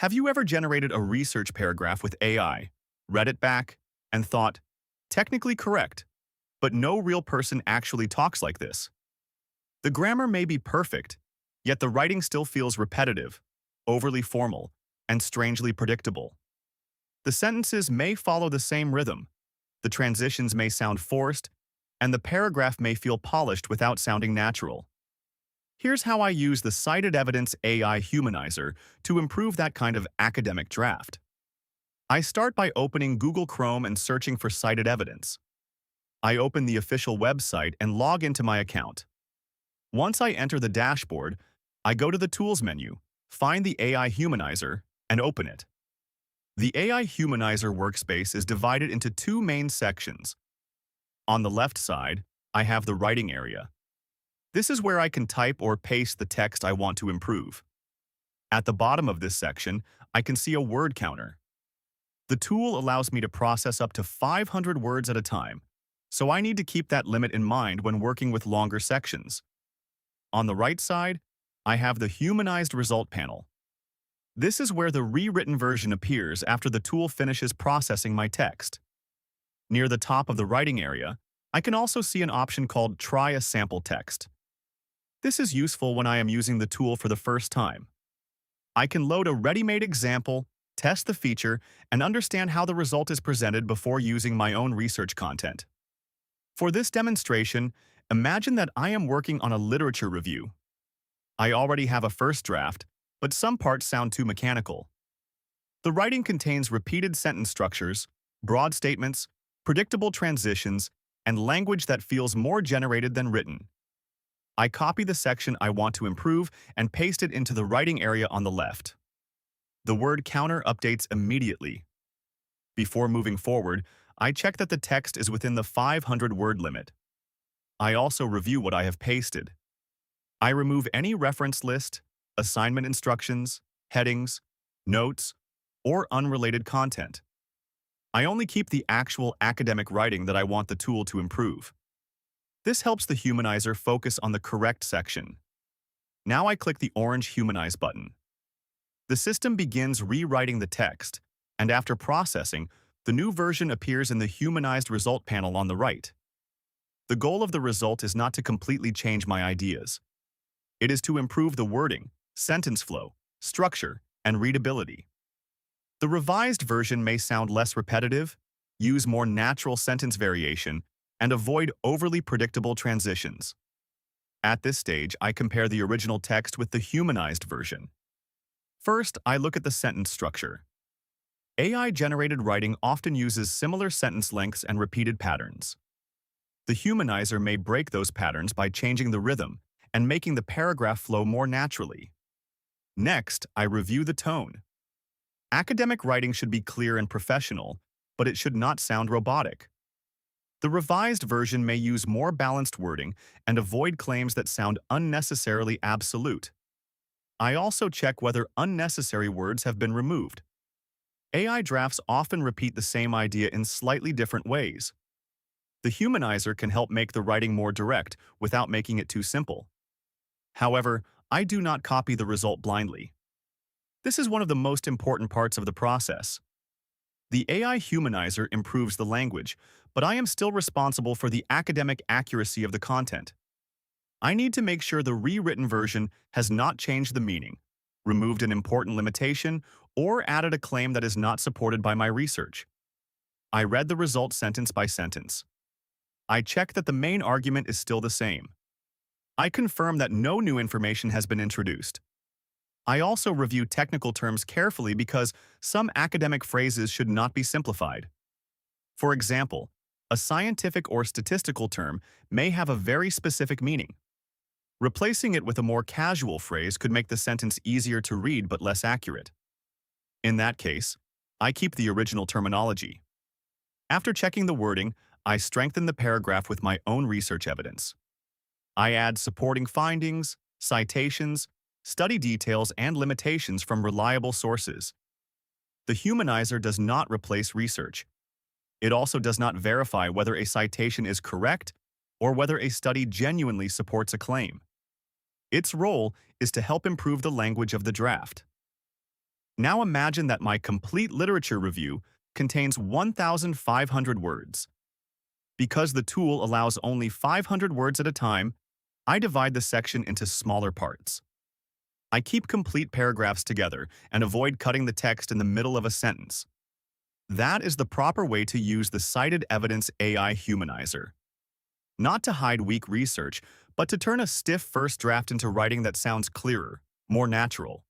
Have you ever generated a research paragraph with AI, read it back, and thought, technically correct, but no real person actually talks like this? The grammar may be perfect, yet the writing still feels repetitive, overly formal, and strangely predictable. The sentences may follow the same rhythm, the transitions may sound forced, and the paragraph may feel polished without sounding natural. Here's how I use the CitedEvidence AI humanizer to improve that kind of academic draft. I start by opening Google Chrome and searching for CitedEvidence. I open the official website and log into my account. Once I enter the dashboard, I go to the Tools menu, find the AI humanizer, and open it. The AI humanizer workspace is divided into two main sections. On the left side, I have the writing area. This is where I can type or paste the text I want to improve. At the bottom of this section, I can see a word counter. The tool allows me to process up to 500 words at a time, so I need to keep that limit in mind when working with longer sections. On the right side, I have the humanized result panel. This is where the rewritten version appears after the tool finishes processing my text. Near the top of the writing area, I can also see an option called Try a Sample Text. This is useful when I am using the tool for the first time. I can load a ready-made example, test the feature, and understand how the result is presented before using my own research content. For this demonstration, imagine that I am working on a literature review. I already have a first draft, but some parts sound too mechanical. The writing contains repeated sentence structures, broad statements, predictable transitions, and language that feels more generated than written. I copy the section I want to improve and paste it into the writing area on the left. The word counter updates immediately. Before moving forward, I check that the text is within the 500-word limit. I also review what I have pasted. I remove any reference list, assignment instructions, headings, notes, or unrelated content. I only keep the actual academic writing that I want the tool to improve. This helps the humanizer focus on the correct section. Now I click the orange Humanize button. The system begins rewriting the text, and after processing, the new version appears in the humanized result panel on the right. The goal of the result is not to completely change my ideas. It is to improve the wording, sentence flow, structure, and readability. The revised version may sound less repetitive, use more natural sentence variation, and avoid overly predictable transitions. At this stage, I compare the original text with the humanized version. First, I look at the sentence structure. AI-generated writing often uses similar sentence lengths and repeated patterns. The humanizer may break those patterns by changing the rhythm and making the paragraph flow more naturally. Next, I review the tone. Academic writing should be clear and professional, but it should not sound robotic. The revised version may use more balanced wording and avoid claims that sound unnecessarily absolute. I also check whether unnecessary words have been removed. AI drafts often repeat the same idea in slightly different ways. The humanizer can help make the writing more direct without making it too simple. However, I do not copy the result blindly. This is one of the most important parts of the process. The AI humanizer improves the language, but I am still responsible for the academic accuracy of the content. I need to make sure the rewritten version has not changed the meaning, removed an important limitation, or added a claim that is not supported by my research. I read the result sentence by sentence. I check that the main argument is still the same. I confirm that no new information has been introduced. I also review technical terms carefully because some academic phrases should not be simplified. For example, a scientific or statistical term may have a very specific meaning. Replacing it with a more casual phrase could make the sentence easier to read but less accurate. In that case, I keep the original terminology. After checking the wording, I strengthen the paragraph with my own research evidence. I add supporting findings, citations, study details, and limitations from reliable sources. The humanizer does not replace research. It also does not verify whether a citation is correct or whether a study genuinely supports a claim. Its role is to help improve the language of the draft. Now imagine that my complete literature review contains 1,500 words. Because the tool allows only 500 words at a time, I divide the section into smaller parts. I keep complete paragraphs together and avoid cutting the text in the middle of a sentence. That is the proper way to use the CitedEvidence AI humanizer. Not to hide weak research, but to turn a stiff first draft into writing that sounds clearer, more natural.